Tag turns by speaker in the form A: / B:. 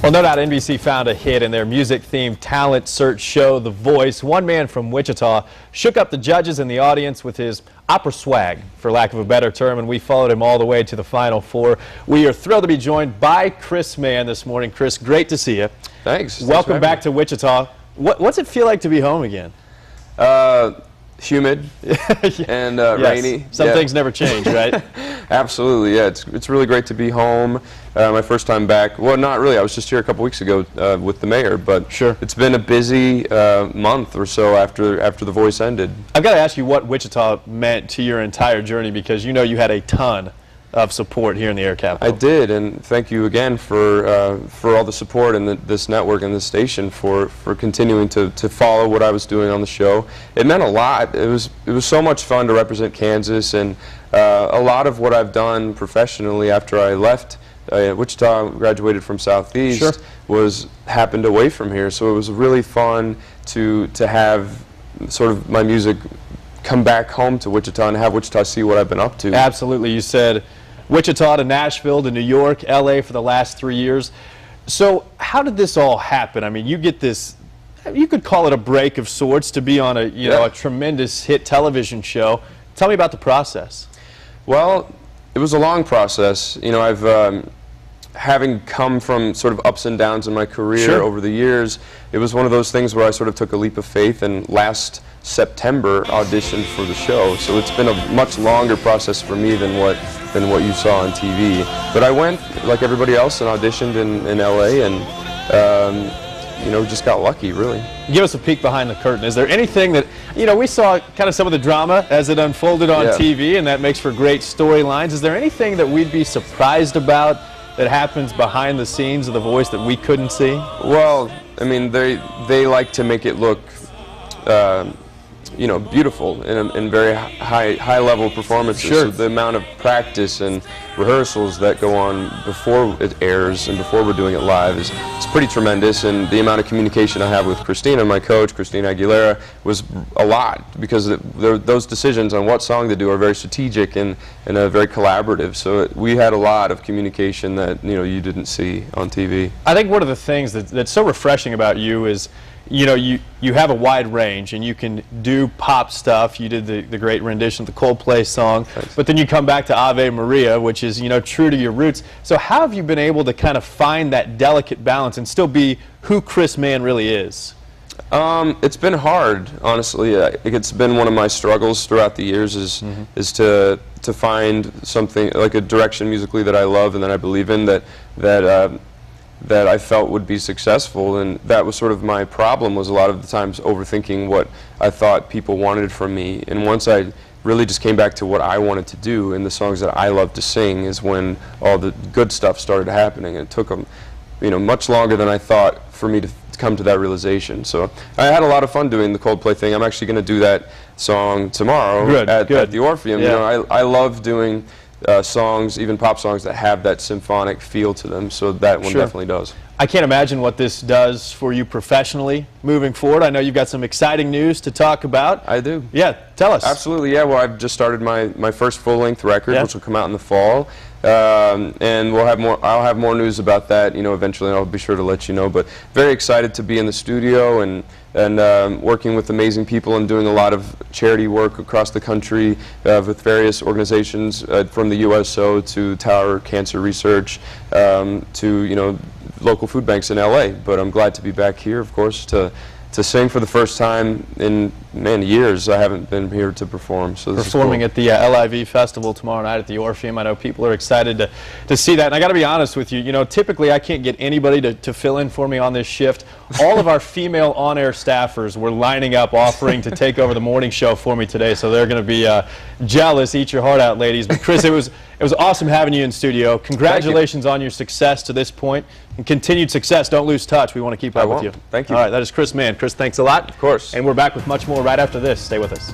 A: Well, no doubt NBC found a hit in their music-themed talent search show, The Voice. One man from Wichita shook up the judges and the audience with his opera swag, for lack of a better term, and we followed him all the way to the Final Four. We are thrilled to be joined by Chris Mann this morning. Chris, great to see you.
B: Thanks.
A: Welcome back to Wichita. What's it feel like to be home again?
B: Humid and
A: yes.
B: rainy.
A: Some things never change, right?
B: Absolutely, yeah. It's really great to be home. My first time back. Well, not really. I was just here a couple weeks ago with the mayor, but
A: sure.
B: It's been a busy month or so after The Voice ended.
A: I've got to ask you what Wichita meant to your entire journey, because you know you had a ton of support here in the Air Capital.
B: I did, and thank you again for all the support and this network and this station for continuing to follow what I was doing on the show. It meant a lot. It was so much fun to represent Kansas, and a lot of what I've done professionally after I left Wichita, graduated from Southeast,
A: sure.
B: happened away from here. So it was really fun to have sort of my music come back home to Wichita and have Wichita see what I've been up to.
A: Absolutely. You said Wichita to Nashville to New York, LA for the last 3 years. So how did this all happen? I mean, you get this, you could call it a break of sorts to be on a tremendous hit television show. Tell me about the process.
B: Well, it was a long process. You know, I've having come from sort of ups and downs in my career
A: sure.
B: over the years, it was one of those things where I sort of took a leap of faith and last September auditioned for the show. So it's been a much longer process for me than what you saw on TV. But I went, like everybody else, and auditioned in LA, and you know, just got lucky, really.
A: Give us a peek behind the curtain. Is there anything that, you know, we saw kind of some of the drama as it unfolded on TV, and that makes for great storylines. Is there anything that we'd be surprised about that happens behind the scenes of The Voice that we couldn't see?
B: Well, I mean, they like to make it look you know, beautiful in very high level performances.
A: Sure.
B: So the amount of practice and rehearsals that go on before it airs and before we're doing it live is pretty tremendous. And the amount of communication I have with Christina, my coach, Christina Aguilera, was a lot, because those decisions on what song to do are very strategic and very collaborative. So we had a lot of communication that, you know, you didn't see on TV.
A: I think one of the things that's so refreshing about you is, you know, you have a wide range, and you can do pop stuff. You did the great rendition of the Coldplay song. Thanks. But then you come back to Ave Maria, which is, you know, true to your roots. So how have you been able to kind of find that delicate balance and still be who Chris Mann really is?
B: It's been hard, honestly. It's been one of my struggles throughout the years is to find something like a direction musically that I love and that I believe in, that I felt would be successful. And that was sort of my problem, was a lot of the times overthinking what I thought people wanted from me. And once I really just came back to what I wanted to do and the songs that I love to sing, is when all the good stuff started happening. And it took you know, much longer than I thought for me to come to that realization. So I had a lot of fun doing the Coldplay thing. I'm actually going to do that song tomorrow at the Orpheum.
A: Yeah.
B: You know, I love doing songs, even pop songs, that have that symphonic feel to them, so that one definitely does.
A: I can't imagine what this does for you professionally moving forward. I know you've got some exciting news to talk about.
B: I do.
A: Yeah, tell us.
B: Absolutely, yeah. Well, I've just started my first full-length record, which will come out in the fall, and we'll have more. I'll have more news about that, you know, eventually, and I'll be sure to let you know. But very excited to be in the studio and working with amazing people and doing a lot of charity work across the country with various organizations, from the USO to Tower Cancer Research to, you know, local food banks in LA. But I'm glad to be back here, of course, to sing for the first time in years. I haven't been here to perform. So this
A: performing
B: is cool.
A: at the LIV Festival tomorrow night at the Orpheum. I know people are excited to see that. And I got to be honest with you, you know, typically I can't get anybody to fill in for me on this shift. All of our female on-air staffers were lining up, offering to take over the morning show for me today. So they're going to be jealous. Eat your heart out, ladies. But Chris, it was awesome having you in studio. Congratulations on your success to this point, and continued success. Don't lose touch. We want to keep up with you.
B: Thank you.
A: All right, that is Chris Mann. Chris, thanks a lot.
B: Of course.
A: And we're back with much more right after this. Stay with us.